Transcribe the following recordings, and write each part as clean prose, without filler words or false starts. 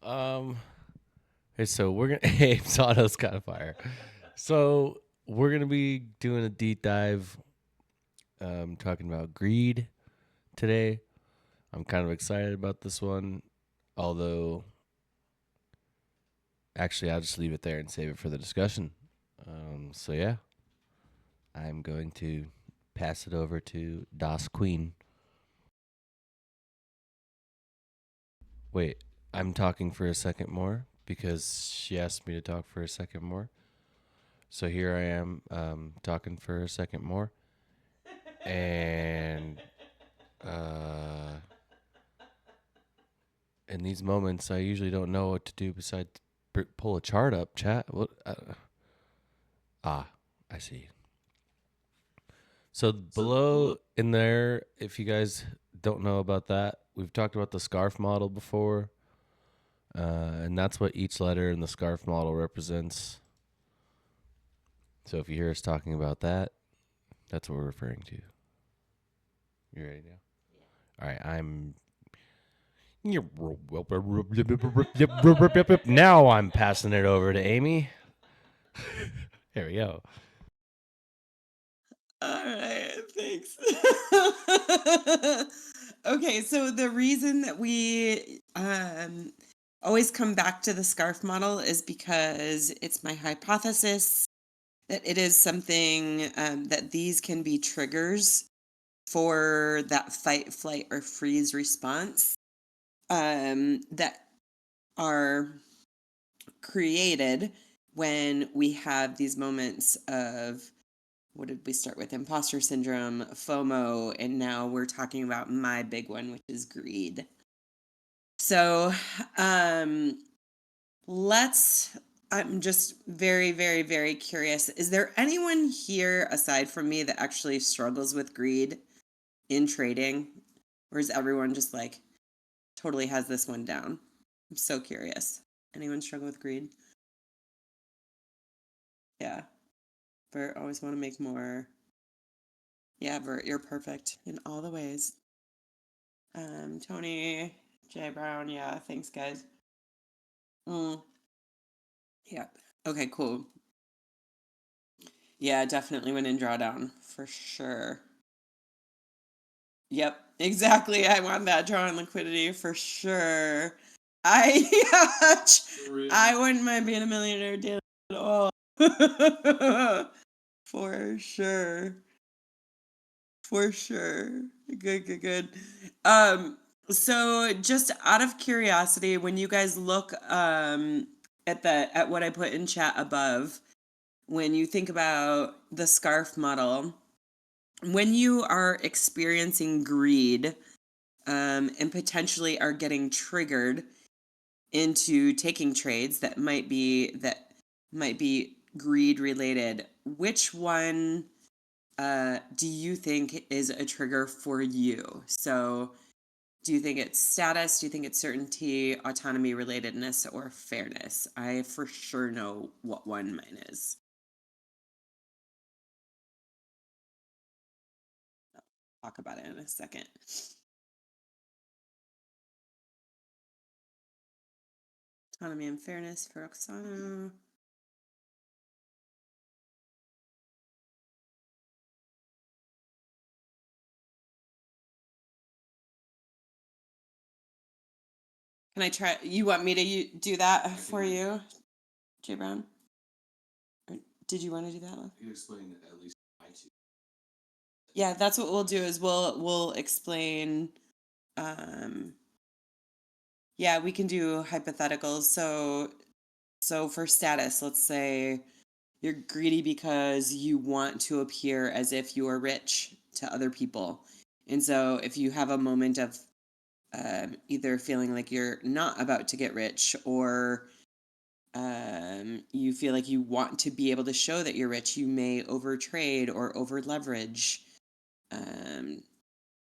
Um. Hey, so we're gonna. Hey, Sawdust kind of fire. So we're gonna be doing a deep dive, talking about greed today. I'm kind of excited about this one, although actually I'll just leave it there and save it for the discussion. So yeah, I'm going to pass it over to Das Queen. Wait, I'm talking for a second more because she asked me to talk for a second more. So here I am, talking for a second more, and uh, in these moments, I usually don't know what to do besides pull a chart up. Chat. What? I see. So below in there, if you guys don't know about that, we've talked about the scarf model before, and that's what each letter in the scarf model represents. So if you hear us talking about that, that's what we're referring to. You ready now? All right, now I'm passing it over to Amy. There we go. All right, thanks. Okay, so the reason that we always come back to the scarf model is because it's my hypothesis that it is something that these can be triggers for that fight, flight, or freeze response that are created when we have these moments of what did we start with? Imposter syndrome, FOMO, and now we're talking about my big one, which is greed. So, um, let's. I'm just very, very, very curious. Is there anyone here aside from me that actually struggles with greed in trading? Or is everyone just like totally has this one down? I'm so curious. Anyone struggle with greed? Yeah. Bert, always want to make more. Yeah, Bert, you're perfect in all the ways. Tony, Jay Brown, yeah, thanks, guys. Mm, yeah. Okay, cool. Yeah, definitely went in drawdown for sure. Yep, exactly. I want that draw in liquidity for sure. I yeah, I wouldn't mind being a millionaire daily at all. For sure. For sure. Good, good, good. Um, so just out of curiosity, when you guys look at what I put in chat above, when you think about the scarf model, when you are experiencing greed, and potentially are getting triggered into taking trades that might be greed related, which one do you think is a trigger for you? So, do you think it's status? Do you think it's certainty, autonomy, relatedness, or fairness? I for sure know what one mine is. Talk about it in a second. Autonomy and fairness for Oksana. Can I try? You want me to do that for you, Jay Brown? Or did you want to do that? You explain at least my two. Yeah, that's what we'll do. Is we'll explain. Um, yeah, we can do hypotheticals. So for status, let's say you're greedy because you want to appear as if you are rich to other people. And so if you have a moment of either feeling like you're not about to get rich or you feel like you want to be able to show that you're rich, you may overtrade or over leverage um,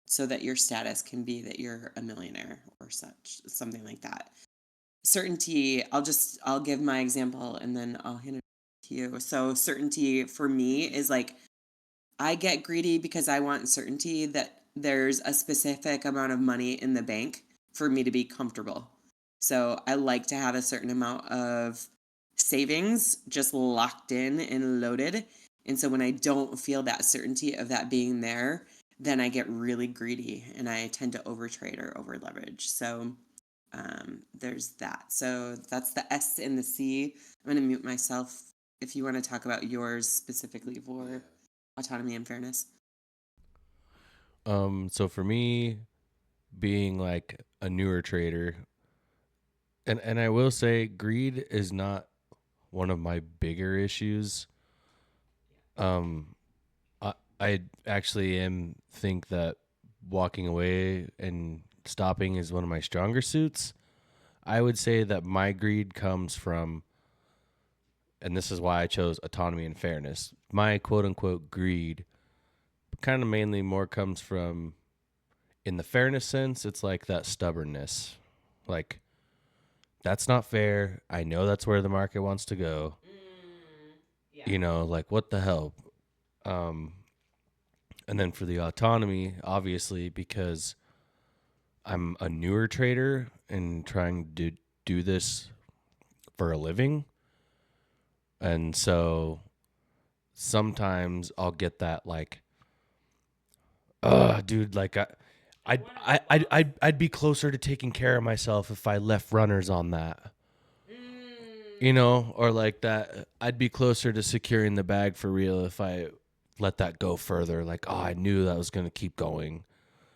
so that your status can be that you're a millionaire or such, something like that. Certainty, I'll give my example and then I'll hand it to you. So certainty for me is like I get greedy because I want certainty that there's a specific amount of money in the bank for me to be comfortable. So I like to have a certain amount of savings just locked in and loaded. And so when I don't feel that certainty of that being there, then I get really greedy and I tend to overtrade or over leverage. So there's that. So that's the S and the C. I'm going to mute myself if you want to talk about yours specifically for autonomy and fairness. So for me, being like a newer trader, and I will say greed is not one of my bigger issues. Um, I actually am think that walking away and stopping is one of my stronger suits. I would say that my greed comes from, and this is why I chose autonomy and fairness. My quote unquote greed kind of mainly more comes from, in the fairness sense, it's like that stubbornness. Like, that's not fair. I know that's where the market wants to go. You know, like, what the hell? Um, and then for the autonomy, obviously, because I'm a newer trader and trying to do this for a living. And so sometimes I'll get that like, dude, like I'd be closer to taking care of myself if I left runners on that. You know, or like that I'd be closer to securing the bag for real if I let that go further. Like, oh, I knew that was gonna keep going.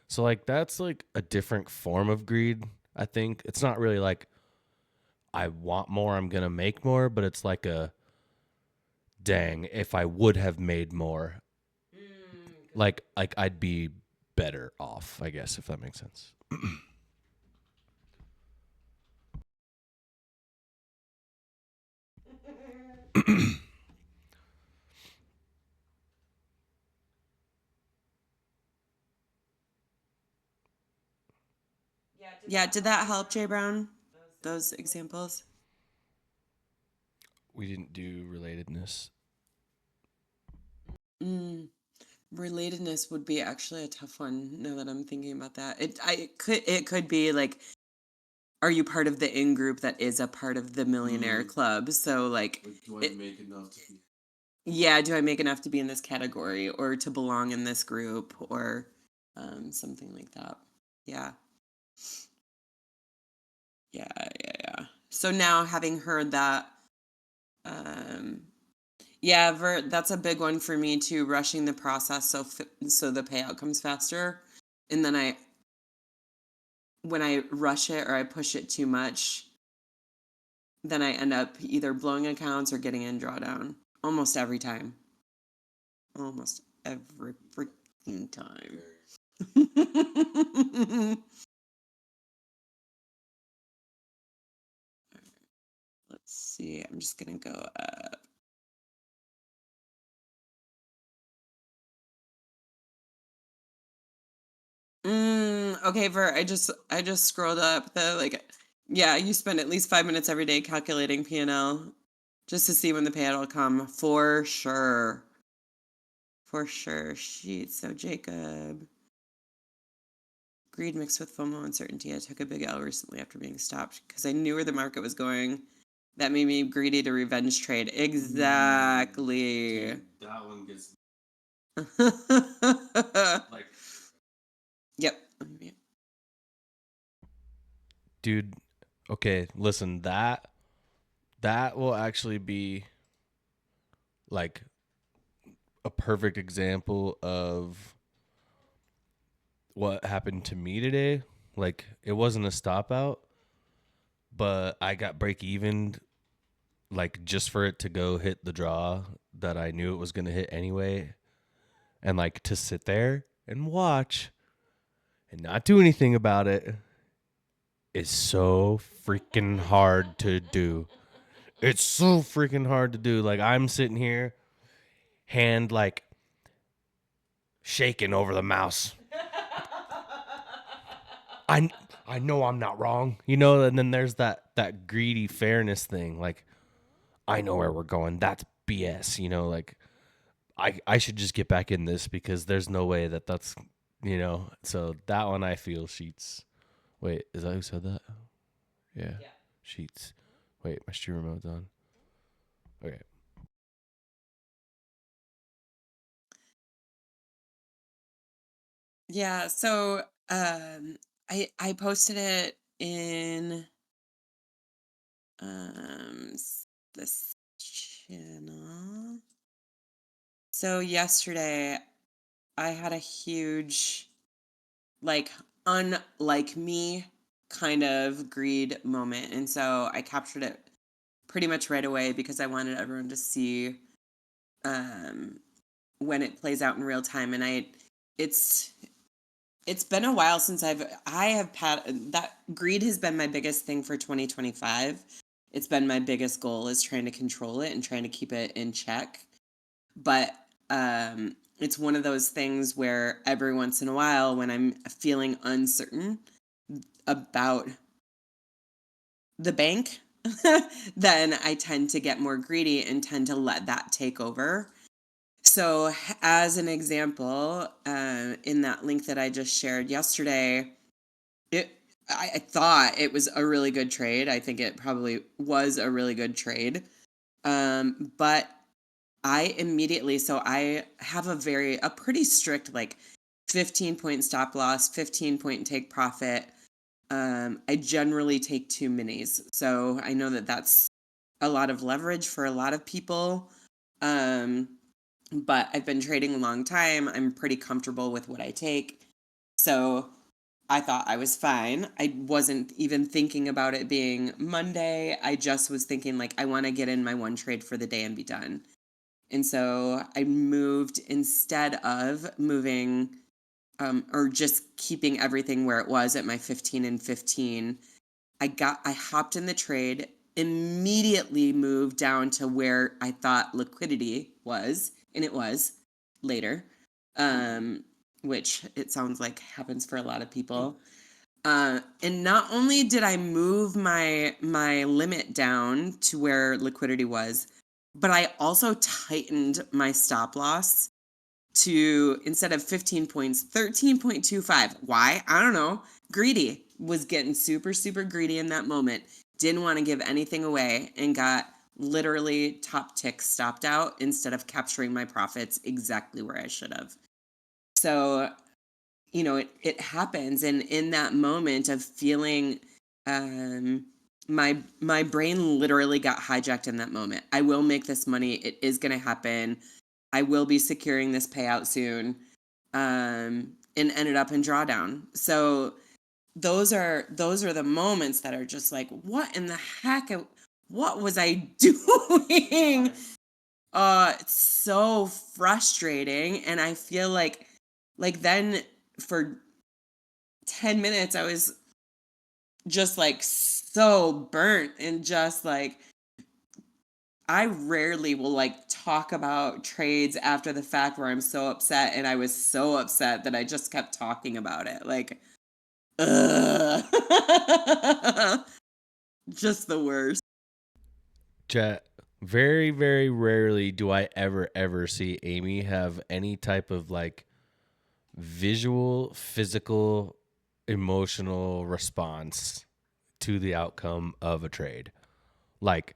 So like that's like a different form of greed, I think. It's not really like I want more, I'm gonna make more, but it's like a dang, if I would have made more, like I'd be better off, I guess, if that makes sense. Yeah, did that help, Jay Brown? Those examples? We didn't do relatedness. Mm, relatedness would be actually a tough one now that I'm thinking about that. It could be like, are you part of the in group that is a part of the millionaire club? So like, Do I make enough to be? yeah, do I make enough to be in this category or to belong in this group or something like that? Yeah. Yeah. So now having heard that, um, yeah, that's a big one for me too. Rushing the process so the payout comes faster, and then when I rush it or I push it too much, then I end up either blowing accounts or getting in drawdown almost every time. Almost every freaking time. Let's see. I'm just gonna go up. Okay, Ver, I just scrolled up the like, yeah, you spend at least 5 minutes every day calculating P&L just to see when the payout will come for sure. For sure. Sheet. So Jacob. Greed mixed with FOMO uncertainty. I took a big L recently after being stopped because I knew where the market was going. That made me greedy to revenge trade. Exactly. Dude, that one gets like, Yep. dude, okay, listen, that will actually be like a perfect example of what happened to me today. Like, it wasn't a stop out, but I got break even, like, just for it to go hit the draw that I knew it was going to hit anyway. And like to sit there and watch and not do anything about it is so freaking hard to do. It's so freaking hard to do. Like, I'm sitting here, hand like shaking over the mouse. I I know I'm not wrong, you know. And then there's that greedy fairness thing. Like, I know where we're going. That's BS, you know. Like, I should just get back in this because there's no way that's, you know. So that one I feel sheets. Wait, is that who said that? Yeah. Sheets. Wait, my stream remote's on. Okay. Yeah, so I posted it in this channel. So yesterday I had a huge, like, unlike me kind of greed moment, and so I captured it pretty much right away because I wanted everyone to see um when it plays out in real time. And it's it's been a while since I have had that. Greed has been my biggest thing for 2025. It's been my biggest goal, is trying to control it and trying to keep it in check. But it's one of those things where every once in a while, when I'm feeling uncertain about the bank, then I tend to get more greedy and tend to let that take over. So, as an example, in that link that I just shared yesterday, it I thought it was a really good trade. I think it probably was a really good trade. But I immediately, so I have a pretty strict, like, 15-point stop loss, 15-point take profit. I generally take two minis. So I know that that's a lot of leverage for a lot of people. Um, but I've been trading a long time. I'm pretty comfortable with what I take. So I thought I was fine. I wasn't even thinking about it being Monday. I just was thinking, like, I want to get in my one trade for the day and be done. And so I moved, instead of moving or just keeping everything where it was at my 15 and 15. I hopped in the trade, immediately moved down to where I thought liquidity was, and it was later. Which it sounds like happens for a lot of people. And not only did I move my limit down to where liquidity was, but I also tightened my stop loss to, instead of 15 points, 13.25. Why? I don't know. Greedy. Was getting super, super greedy in that moment. Didn't want to give anything away and got literally top tick stopped out instead of capturing my profits exactly where I should have. So, it happens. And in that moment of feeling, my brain literally got hijacked in that moment. I will make this money. It is going to happen. I will be securing this payout soon. And ended up in drawdown. So those are the moments that are just like, what in the heck? What was I doing? It's so frustrating. And I feel like then for 10 minutes I was just like so burnt, and just like, I rarely will, like, talk about trades after the fact where I'm so upset, and I was so upset that I just kept talking about it. Like, ugh. Just the worst. Chat. Very, very rarely do I ever see Amy have any type of like visual, physical, emotional response to the outcome of a trade. Like,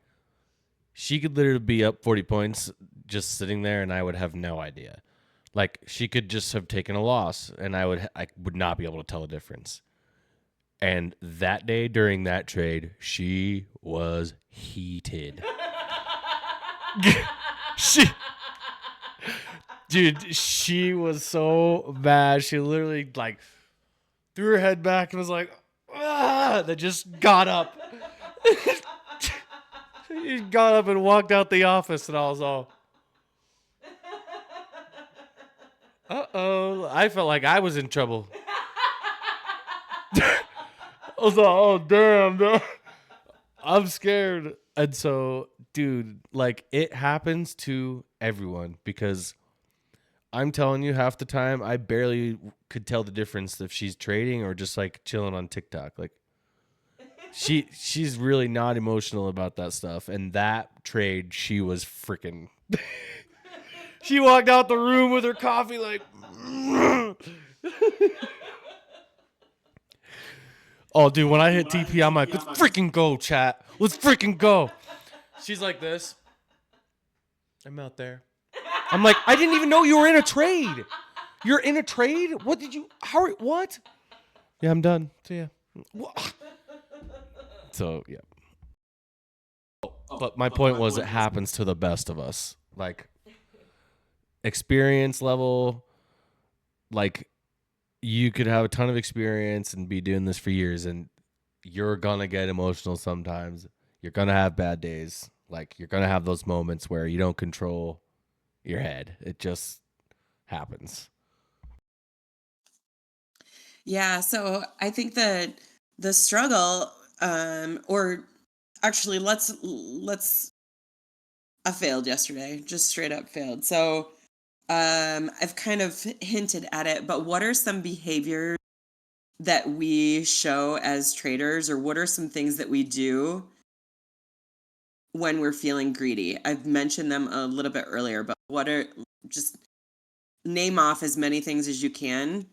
she could literally be up 40 points just sitting there and I would have no idea. Like, she could just have taken a loss and I would not be able to tell the difference. And that day during that trade, she was heated. she Dude, she was so mad. She literally like threw her head back and was like, ah, that just got up. She got up and walked out the office, and I was all, uh-oh. I felt like I was in trouble. I was like, oh, damn, no. I'm scared. And so, dude, like, it happens to everyone because I'm telling you, half the time, I barely could tell the difference if she's trading or just, like, chilling on TikTok. Like, she's really not emotional about that stuff. And that trade, she was freaking... She walked out the room with her coffee like... Oh, dude, when I hit TP, I'm like, let's freaking go, chat. Let's freaking go. She's like this. I'm out there. I'm like, I didn't even know you were in a trade. You're in a trade? What did you? How? What? Yeah, I'm done. See ya. So yeah. But my point was, it happens to the best of us. Like experience level, like you could have a ton of experience and be doing this for years, and you're gonna get emotional sometimes. You're gonna have bad days. Like you're gonna have those moments where you don't control your head. It just happens. Yeah, so I think that the struggle, or actually, let's I failed yesterday, just straight up failed. So I've kind of hinted at it, but what are some behaviors that we show as traders, or what are some things that we do when we're feeling greedy? I've mentioned them a little bit earlier, but what are just name off as many things as you can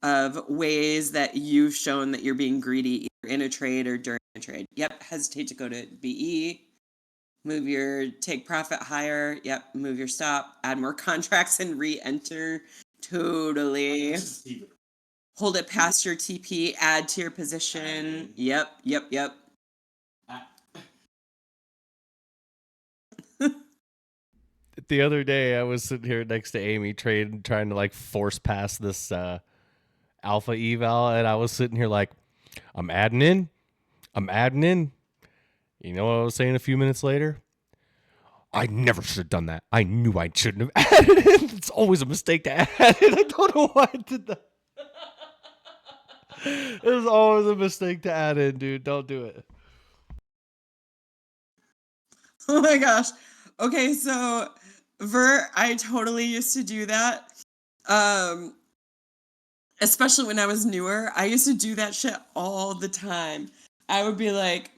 of ways that you've shown that you're being greedy either in a trade or during a trade. Yep, hesitate to go to BE, move your take profit higher. Yep, move your stop, add more contracts and re-enter. Totally. Hold it past your TP, add to your position. Yep. The other day, I was sitting here next to Amy trying to like force pass this alpha eval, and I was sitting here like, I'm adding in. You know what I was saying a few minutes later? I never should have done that. I knew I shouldn't have added in. It's always a mistake to add in. I don't know why I did that. It was always a mistake to add in, dude. Don't do it. Oh my gosh. Okay, so I totally used to do that. Um, especially when I was newer. I used to do that shit all the time. I would be like,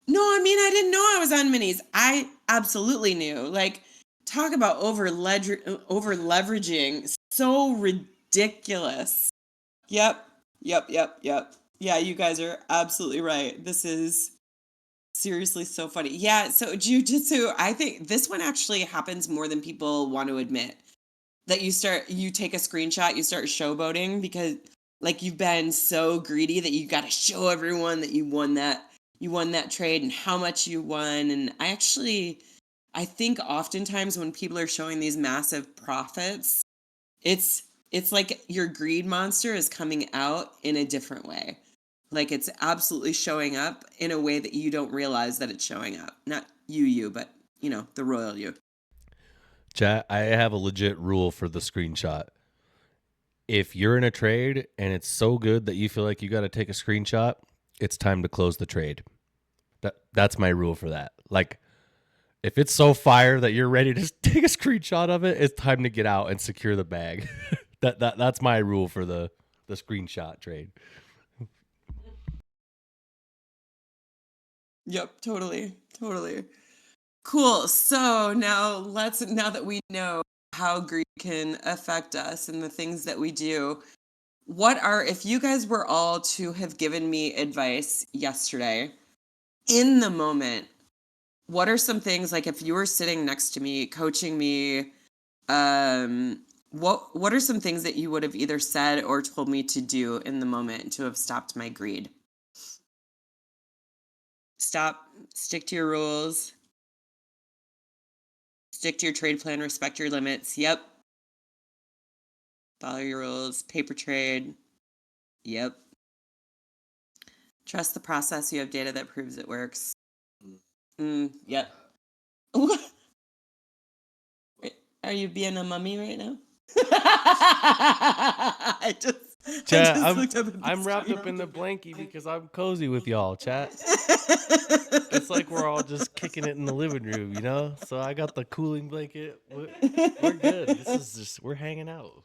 no, I mean, I didn't know I was on minis. I absolutely knew. Like, talk about over leveraging. So ridiculous. Yep. Yeah, you guys are absolutely right. This is seriously so funny. Yeah, so jujitsu, I think this one actually happens more than people want to admit. That you take a screenshot, you start showboating because like you've been so greedy that you got to show everyone that you won that trade and how much you won. And I think oftentimes when people are showing these massive profits, it's it's like your greed monster is coming out in a different way. Like it's absolutely showing up in a way that you don't realize that it's showing up. Not you, but the royal you. Chat, I have a legit rule for the screenshot. If you're in a trade and it's so good that you feel like you got to take a screenshot, it's time to close the trade. That's my rule for that. Like, if it's so fire that you're ready to take a screenshot of it, it's time to get out and secure the bag. That's my rule for the screenshot trade. Yep, totally. Cool. So now that we know how greed can affect us and the things that we do, if you guys were all to have given me advice yesterday in the moment, what are some things, like if you were sitting next to me coaching me, what are some things that you would have either said or told me to do in the moment to have stopped my greed? Stop, stick to your rules, stick to your trade plan, respect your limits. Yep. Follow your rules, paper trade. Yep. Trust the process. You have data that proves it works. Yep. Are you being a mummy right now? I just Chat, looked up at the I'm wrapped screen. up in the blankie because I'm cozy with y'all, chat. It's like we're all just kicking it in the living room, you know? So I got the cooling blanket. We're good. This is just, we're hanging out.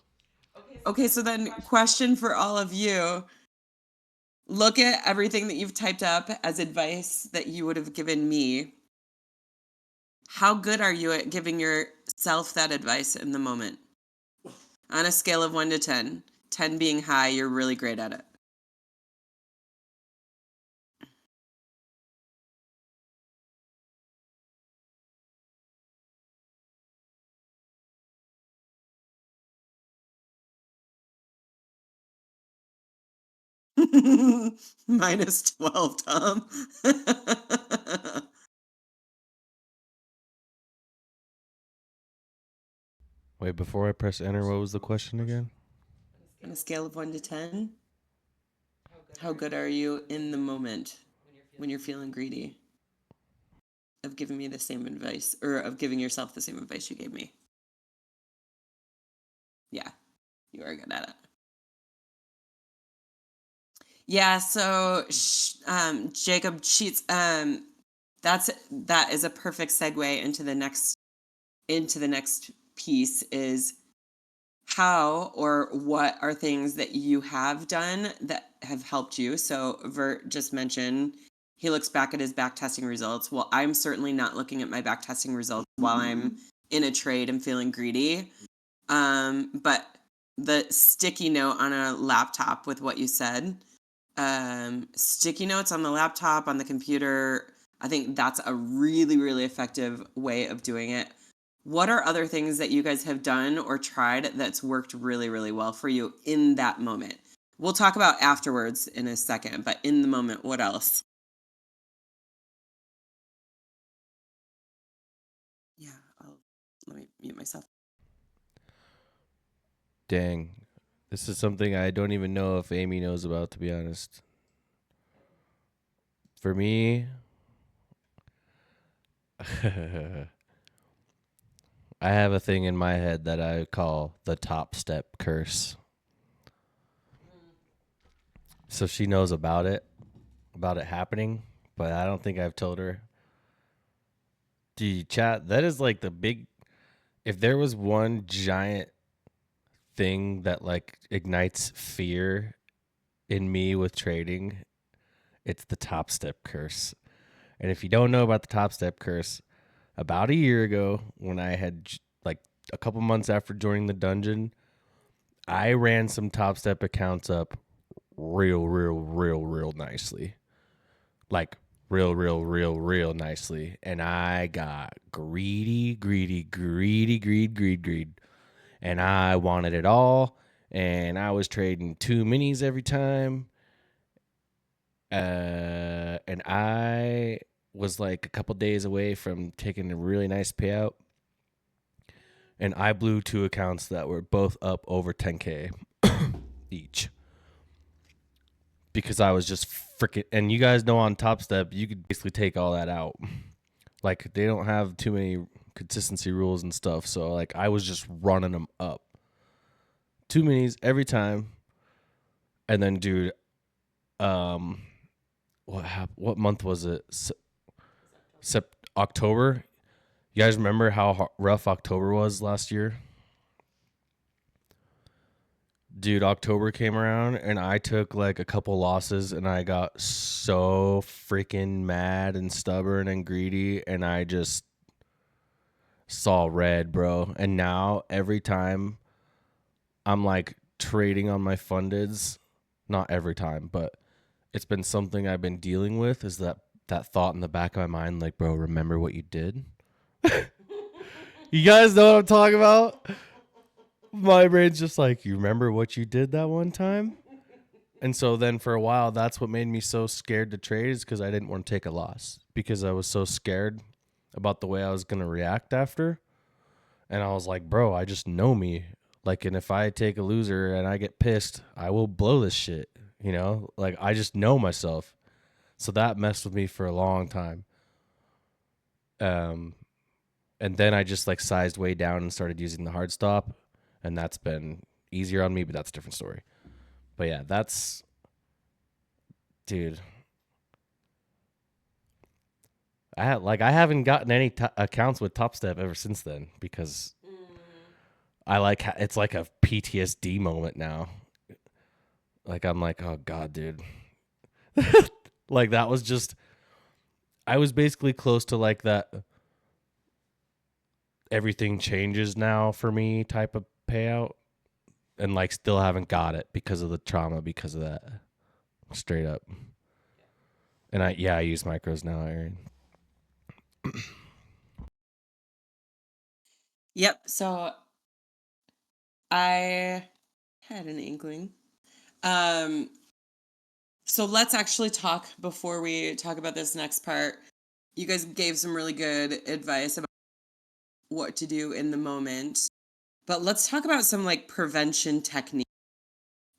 Okay, so then question for all of you. Look at everything that you've typed up as advice that you would have given me. How good are you at giving yourself that advice in the moment? On a scale of 1 to 10, 10 being high, you're really great at it. Minus 12, Tom. Wait, before I press enter, what was the question again? On a scale of 1 to 10, how good are you in the moment when you're feeling greedy? Of giving me the same advice, or of giving yourself the same advice you gave me. Yeah, you are good at it. Yeah, so Jacob Sheets, that is a perfect segue into the next piece is how or what are things that you have done that have helped you. So Vert just mentioned he looks back at his back testing results. Well, I'm certainly not looking at my back testing results while I'm in a trade and feeling greedy. But the sticky note on a laptop with what you said, sticky notes on the laptop, on the computer, I think that's a really, really effective way of doing it. What are other things that you guys have done or tried that's worked really, really well for you in that moment? We'll talk about afterwards in a second, but in the moment, what else? Yeah, let me mute myself. Dang. This is something I don't even know if Amy knows about, to be honest. For me, I have a thing in my head that I call the top step curse. So she knows about it happening, but I don't think I've told her. Dude, chat, that is like the big. If there was one giant thing that like ignites fear in me with trading, it's the top step curse. And if you don't know about the top step curse, about a year ago, when I had like a couple months after joining the dungeon, I ran some top step accounts up real nicely. Like real nicely. And I got greedy. And I wanted it all. And I was trading 2 minis every time. And I was like a couple days away from taking a really nice payout. And I blew 2 accounts that were both up over 10K each. Because I was just freaking. And you guys know on Top Step, you could basically take all that out. Like, they don't have too many consistency rules and stuff. So, like, I was just running them up. 2 minis every time. And then, dude, what month was it? October. You guys remember how rough October was last year? Dude, October came around and I took like a couple losses and I got so freaking mad and stubborn and greedy and I just saw red, bro. And now every time I'm like trading on my fundeds, not every time, but it's been something I've been dealing with is that thought in the back of my mind like, bro, remember what you did? You guys know what I'm talking about? My brain's just like, you remember what you did that one time? And so then for a while, that's what made me so scared to trade is because I didn't want to take a loss because I was so scared about the way I was going to react after. And I was like, bro, I just know me. Like, and if I take a loser and I get pissed, I will blow this shit. You know, like I just know myself. So that messed with me for a long time. Um, and then I just like sized way down and started using the hard stop, and that's been easier on me. But that's a different story. But yeah, that's dude. I haven't gotten any accounts with Top Step ever since then because I like it's like a PTSD moment now. Like I'm like, oh god, dude. Like that was just I was basically close to like that everything changes now for me type of payout and like still haven't got it because of the trauma because of that. Straight up. And I use micros now, Aaron. Yep. So I had an inkling. Um, So let's actually talk before we talk about this next part. You guys gave some really good advice about what to do in the moment, but let's talk about some like prevention techniques.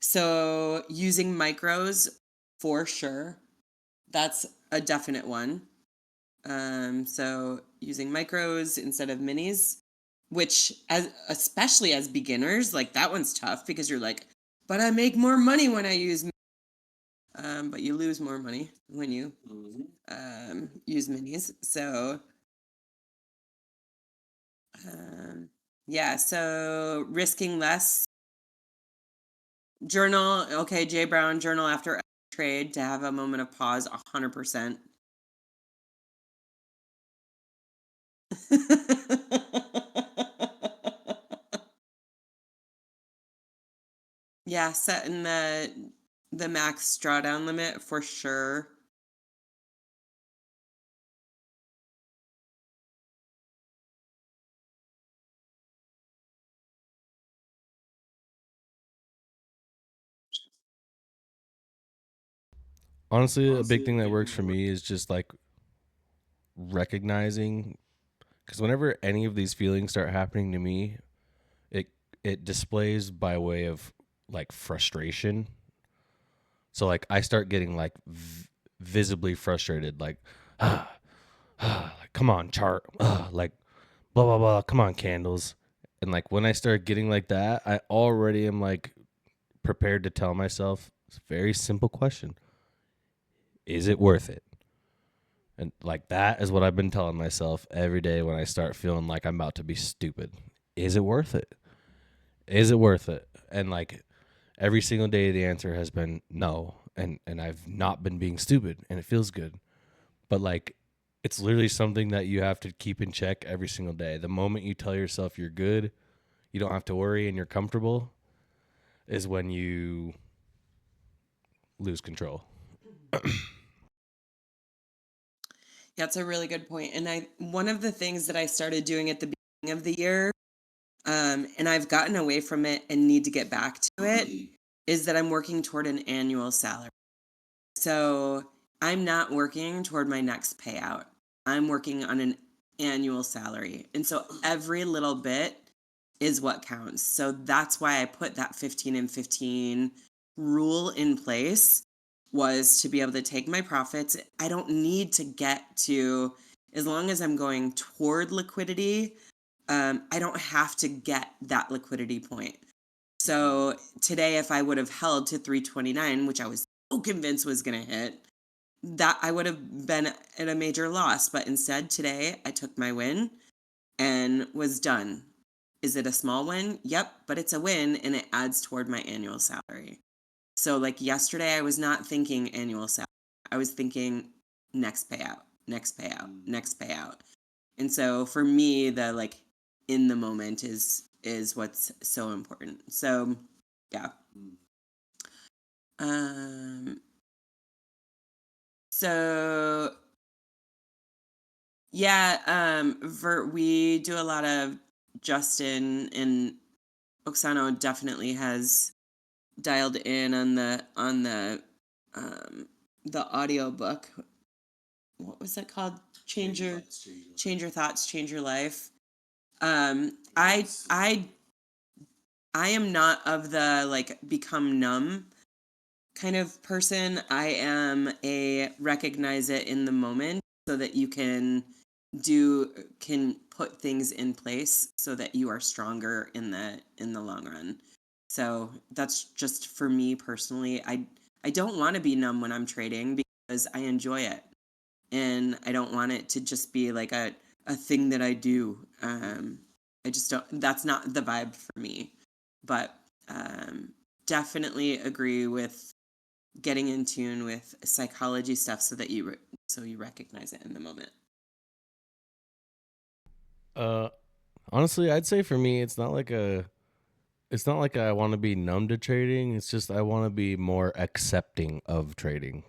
So using micros for sure. That's a definite one. So using micros instead of minis, which as especially as beginners, like that one's tough because you're like, but I make more money when I use but you lose more money when you use minis. So um, yeah, so risking less. Journal, okay, Jay Brown, journal after trade to have a moment of pause, 100%. Yeah, setting the max drawdown limit for sure. Honestly, a big thing that works for me is just like recognizing, because whenever any of these feelings start happening to me, it it displays by way of like frustration. So like I start getting like visibly frustrated, like like, come on chart, like blah blah blah, come on candles. And like when I start getting like that, I already am like prepared to tell myself it's a very simple question: is it worth it? And like that is what I've been telling myself every day when I start feeling like I'm about to be stupid. Is it worth it? Is it worth it? And like every single day the answer has been no. And I've not been being stupid and it feels good. But like it's literally something that you have to keep in check every single day. The moment you tell yourself you're good, you don't have to worry and you're comfortable is when you lose control. That's a really good point. And I one of the things that I started doing at the beginning of the year, and I've gotten away from it and need to get back to it, is that I'm working toward an annual salary. So I'm not working toward my next payout. I'm working on an annual salary. And so every little bit is what counts. So that's why I put that 15 and 15 rule in place, was to be able to take my profits. I don't need to get to, as long as I'm going toward liquidity, I don't have to get that liquidity point. So today, if I would have held to 329, which I was so convinced was going to hit, that I would have been at a major loss. But instead, today, I took my win and was done. Is it a small win? Yep, but it's a win and it adds toward my annual salary. So, like yesterday, I was not thinking annual salary. I was thinking next payout, next payout, next payout. And so for me, the like in the moment is what's so important. So, yeah. Um so yeah, we do a lot of Justin, and Oksana definitely has dialed in on um the audio book. What was it called? Change your thoughts, change your life. I am not of the like become numb kind of person. I am a recognize it in the moment so that you can put things in place so that you are stronger in the long run. So that's just for me personally. I don't want to be numb when I'm trading because I enjoy it. And I don't want it to just be like a thing that I do. I just don't, that's not the vibe for me. But definitely agree with getting in tune with psychology stuff so that so you recognize it in the moment. Uh Honestly, I'd say for me it's not like I want to be numb to trading. It's just I want to be more accepting of trading.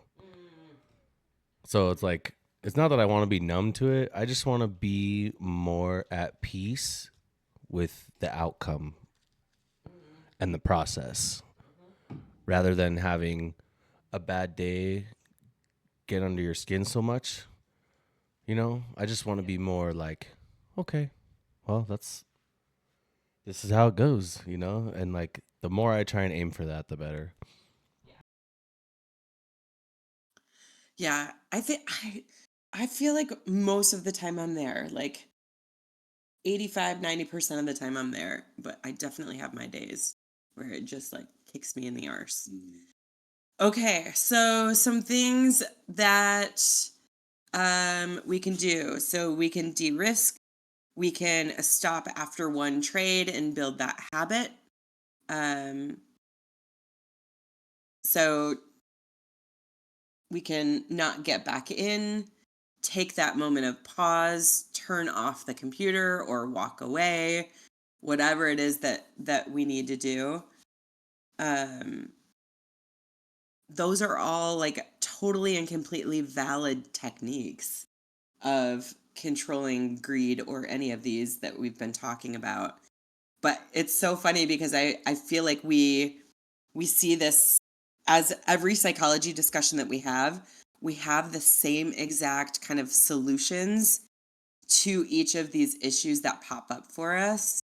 So it's like it's not that I want to be numb to it. I just want to be more at peace with the outcome and the process rather than having a bad day get under your skin so much. You know, I just want to be more like, okay, well, this is how it goes, you know? And like the more I try and aim for that, the better. Yeah, I feel like most of the time I'm there, like 85, 90% of the time I'm there, but I definitely have my days where it just like kicks me in the arse. Okay, so some things that we can do. So we can de-risk, we can stop after one trade and build that habit. Um so we can not get back in, take that moment of pause, turn off the computer or walk away, whatever it is that we need to do. Um those are all like totally and completely valid techniques of controlling greed or any of these that we've been talking about. But it's so funny because I feel like we see this as every psychology discussion that we have the same exact kind of solutions to each of these issues that pop up for us.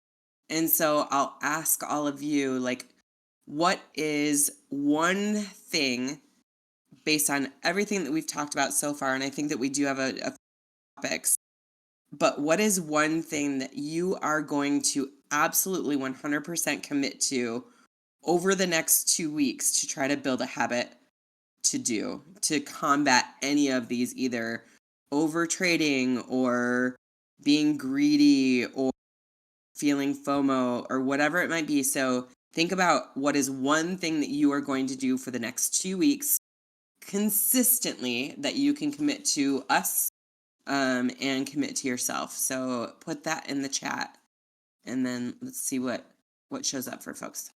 And so I'll ask all of you, like, what is one thing based on everything that we've talked about so far? And I think that we do have a topics, but what is one thing that you are going to absolutely 100% commit to over the next 2 weeks to try to build a habit to do to combat any of these, either over trading or being greedy or feeling FOMO or whatever it might be? So think about what is one thing that you are going to do for the next 2 weeks consistently that you can commit to us, and commit to yourself. So put that in the chat, and then let's see what shows up for folks.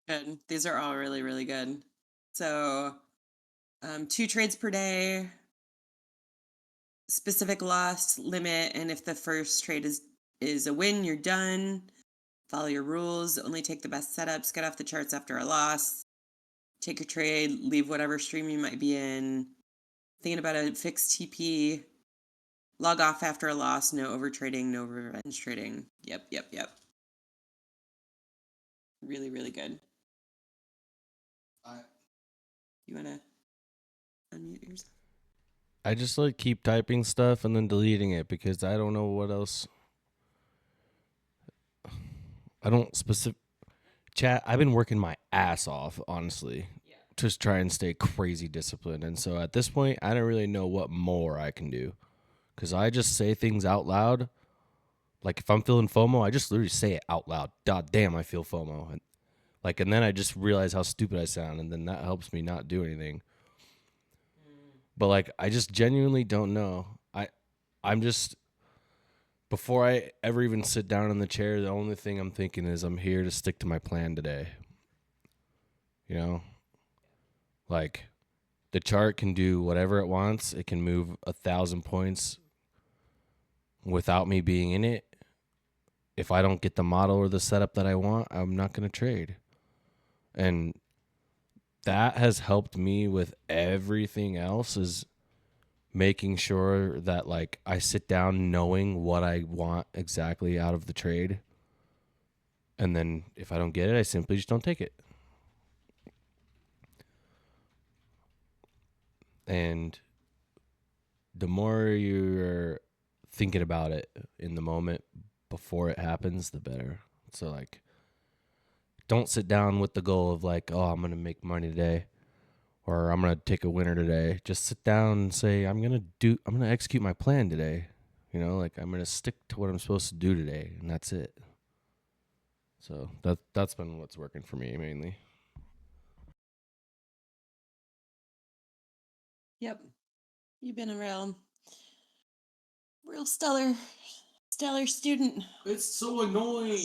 Good. These are all really, really good. So 2 trades per day, specific loss limit, and if the first trade is a win, you're done. Follow your rules. Only take the best setups. Get off the charts after a loss. Take a trade. Leave whatever stream you might be in. Thinking about a fixed TP. Log off after a loss. No over trading. No revenge trading. Yep, yep, yep. Really, really good. You wanna unmute yourself? I just like keep typing stuff and then deleting it because I don't know what else. I don't specific chat. I've been working my ass off, honestly, to try and stay crazy disciplined. And so at this point, I don't really know what more I can do because I just say things out loud. Like if I'm feeling FOMO, I just literally say it out loud. God damn, I feel FOMO. And then I just realize how stupid I sound, and then that helps me not do anything. But like I just genuinely don't know. I'm just before I ever even sit down in the chair, the only thing I'm thinking is I'm here to stick to my plan today. You know? Like the chart can do whatever it wants. It can move 1,000 points without me being in it. If I don't get the model or the setup that I want, I'm not going to trade. And that has helped me with everything else, is making sure that like I sit down knowing what I want exactly out of the trade. And then if I don't get it, I simply just don't take it. And the more you're thinking about it in the moment before it happens, the better. So like, don't sit down with the goal of like, oh, I'm gonna make money today, or I'm gonna take a winner today. Just sit down and say, I'm gonna execute my plan today. You know, like I'm gonna stick to what I'm supposed to do today, and that's it. So that's been what's working for me mainly. Yep. You've been a real stellar student. It's so annoying.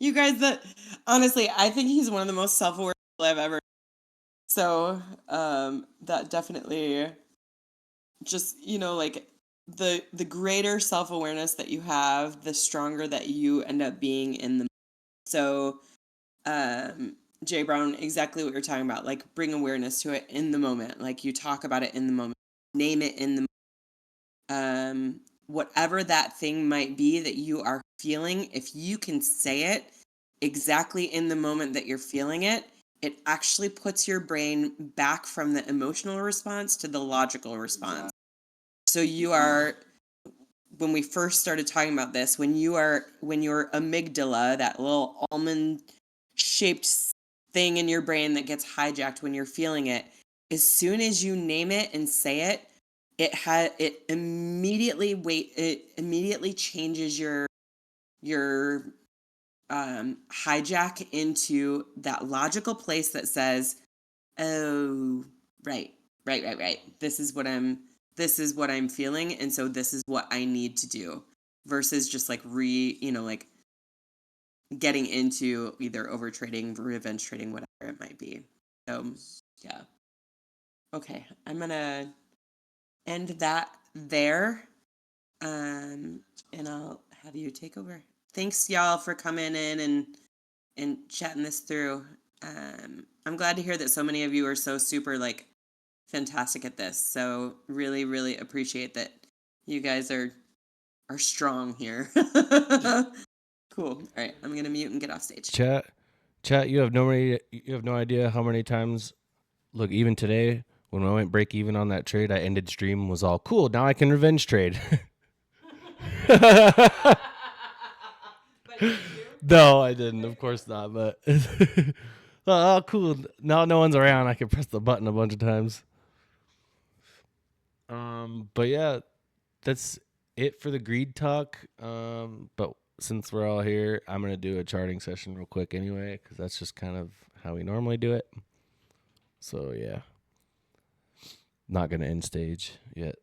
You guys, that honestly, I think he's one of the most self-aware people I've ever. So, that definitely just, like the greater self-awareness that you have, the stronger that you end up being in the. So, Jay Brown, exactly what you're talking about. Like, bring awareness to it in the moment. Like, you talk about it in the moment, name it in the whatever that thing might be that you are feeling. If you can say it exactly in the moment that you're feeling it, it actually puts your brain back from the emotional response to the logical response. So you are, when we first started talking about this, when your amygdala, that little almond shaped thing in your brain that gets hijacked when you're feeling it, as soon as you name it and say it, it immediately changes your hijack into that logical place that says, oh, right, right. This is what I'm feeling, and so this is what I need to do, versus just like like getting into either overtrading, revenge trading, whatever it might be. So yeah. Okay. I'm gonna end that there. And I'll have you take over. Thanks y'all for coming in and chatting this through. I'm glad to hear that so many of you are so super like fantastic at this. So really, really appreciate that you guys are strong here. Cool. All right, I'm gonna mute and get off stage. Chat. You have no idea how many times. Look, even today when I went break even on that trade, I ended stream was all cool. Now I can revenge trade. No, I didn't. Of course not. But oh, cool. Now no one's around. I can press the button a bunch of times. But yeah, that's it for the greed talk. But since we're all here, I'm gonna do a charting session real quick anyway, because that's just kind of how we normally do it. So yeah, not gonna end stage yet.